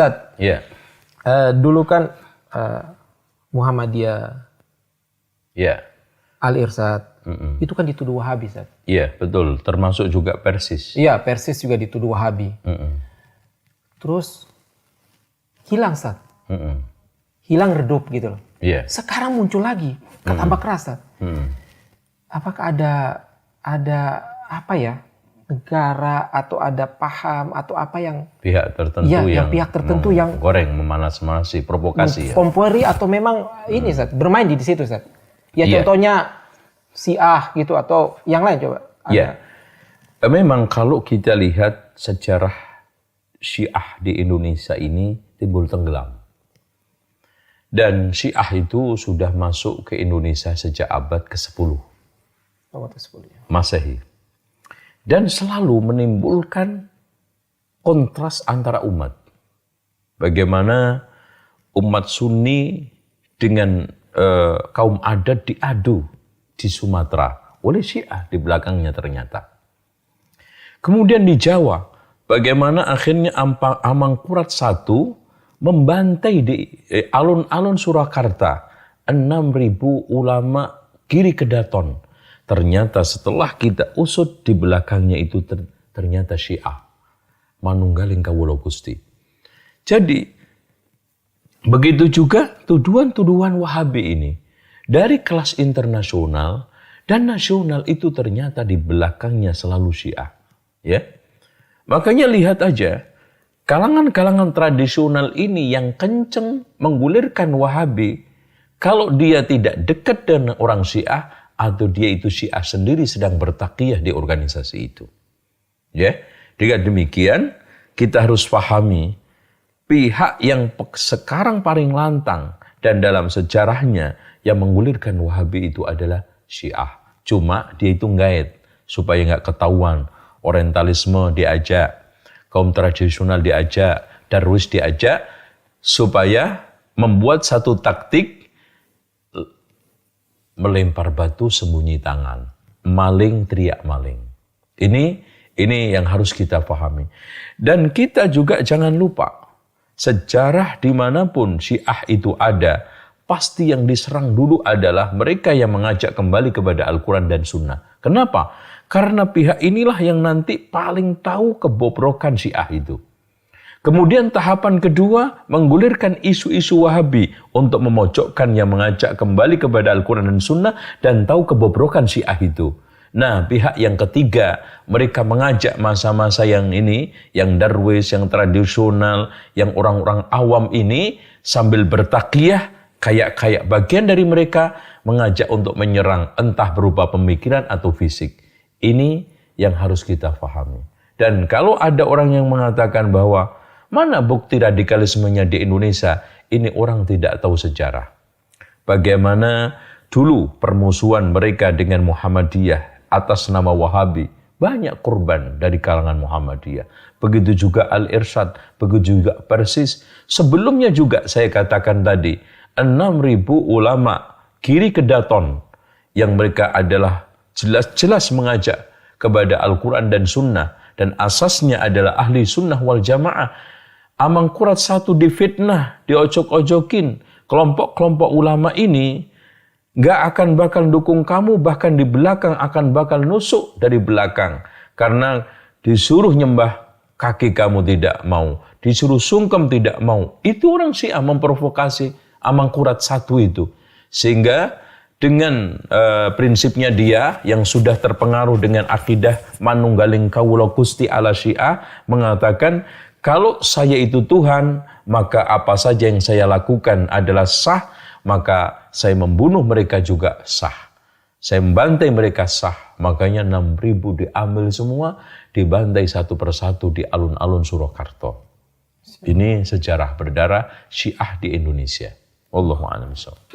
Ustaz, Iya. dulu kan Muhammadiyah, Iya. Al-Irsyad, itu kan dituduh Wahabi, Ustaz. Iya, betul. Termasuk juga Persis. Iya, Persis juga dituduh Wahabi. Terus hilang, Ustaz. Hilang redup gitu loh. Iya. Sekarang muncul lagi, tambah keras, Ustaz. Apakah ada apa ya, negara atau ada paham atau apa yang Pihak tertentu yang pihak tertentu yang goreng, memanas-manasi, provokasi ya. Kompori atau memang ini, Ustaz, bermain di situ, Ustaz. Ya Iya. contohnya Syiah gitu atau yang lain coba. Iya. Memang kalau kita lihat sejarah Syiah di Indonesia ini timbul tenggelam. Dan Syiah itu sudah masuk ke Indonesia sejak abad ke-10 Nomor 10 ya. Masehi. Dan selalu menimbulkan kontras antara umat. Bagaimana umat Sunni dengan kaum adat diadu di Sumatera oleh Syiah di belakangnya ternyata. Kemudian di Jawa, bagaimana akhirnya Amangkurat I membantai di alun-alun Surakarta 6.000 ulama kiri kedaton. Ternyata setelah kita usut di belakangnya itu ternyata Syiah. Manunggaling Kawula Gusti. Jadi begitu juga tuduhan-tuduhan Wahabi ini dari kelas internasional dan nasional itu ternyata di belakangnya selalu Syiah. Ya. Makanya lihat aja kalangan-kalangan tradisional ini yang kenceng menggulirkan Wahabi kalau dia tidak dekat dengan orang Syiah atau dia itu Syiah sendiri sedang bertaqiyah di organisasi itu. Ya, dengan demikian kita harus pahami pihak yang sekarang paling lantang dan dalam sejarahnya yang menggulirkan Wahabi itu adalah Syiah. Cuma dia itu ngait supaya nggak ketahuan. Orientalisme diajak, kaum tradisional diajak, Darwis diajak supaya membuat satu taktik melempar batu sembunyi tangan, maling teriak maling. Ini yang harus kita pahami. Dan kita juga jangan lupa, sejarah dimanapun Syiah itu ada, pasti yang diserang dulu adalah mereka yang mengajak kembali kepada Al-Quran dan Sunnah. Kenapa? Karena pihak inilah yang nanti paling tahu kebobrokan Syiah itu. Kemudian tahapan kedua, menggulirkan isu-isu Wahabi untuk memojokkan yang mengajak kembali kepada Al-Quran dan Sunnah dan tahu kebobrokan Syiah itu. Nah, pihak yang ketiga, mereka mengajak masa-masa yang ini, yang Darwis, yang tradisional, yang orang-orang awam ini, sambil bertaqiyah, kayak bagian dari mereka, mengajak untuk menyerang, entah berupa pemikiran atau fisik. Ini yang harus kita pahami. Dan kalau ada orang yang mengatakan bahwa mana bukti radikalismenya di Indonesia? Ini orang tidak tahu sejarah. Bagaimana dulu permusuhan mereka dengan Muhammadiyah atas nama Wahabi. Banyak korban dari kalangan Muhammadiyah. Begitu juga Al-Irsyad, begitu juga Persis. Sebelumnya juga saya katakan tadi, 6.000 ulama kiri kedaton yang mereka adalah jelas-jelas mengajak kepada Al-Quran dan Sunnah. Dan asasnya adalah ahli sunnah wal jamaah. Amangkurat I difitnah, diojok-ojokin. Kelompok-kelompok ulama ini gak akan bakal dukung kamu, bahkan di belakang akan bakal nusuk dari belakang. Karena disuruh nyembah kaki kamu tidak mau, disuruh sungkem tidak mau. Itu orang Syiah memprovokasi Amangkurat I itu. Sehingga dengan prinsipnya dia yang sudah terpengaruh dengan akidah Manunggaling Kawula Gusti ala Syiah mengatakan, kalau saya itu Tuhan, maka apa saja yang saya lakukan adalah sah, maka saya membunuh mereka juga sah. Saya membantai mereka sah. Makanya 6.000 diambil semua, dibantai satu persatu di alun-alun Surakarta. Ini sejarah berdarah Syiah di Indonesia. Wallahu a'lam bishawab.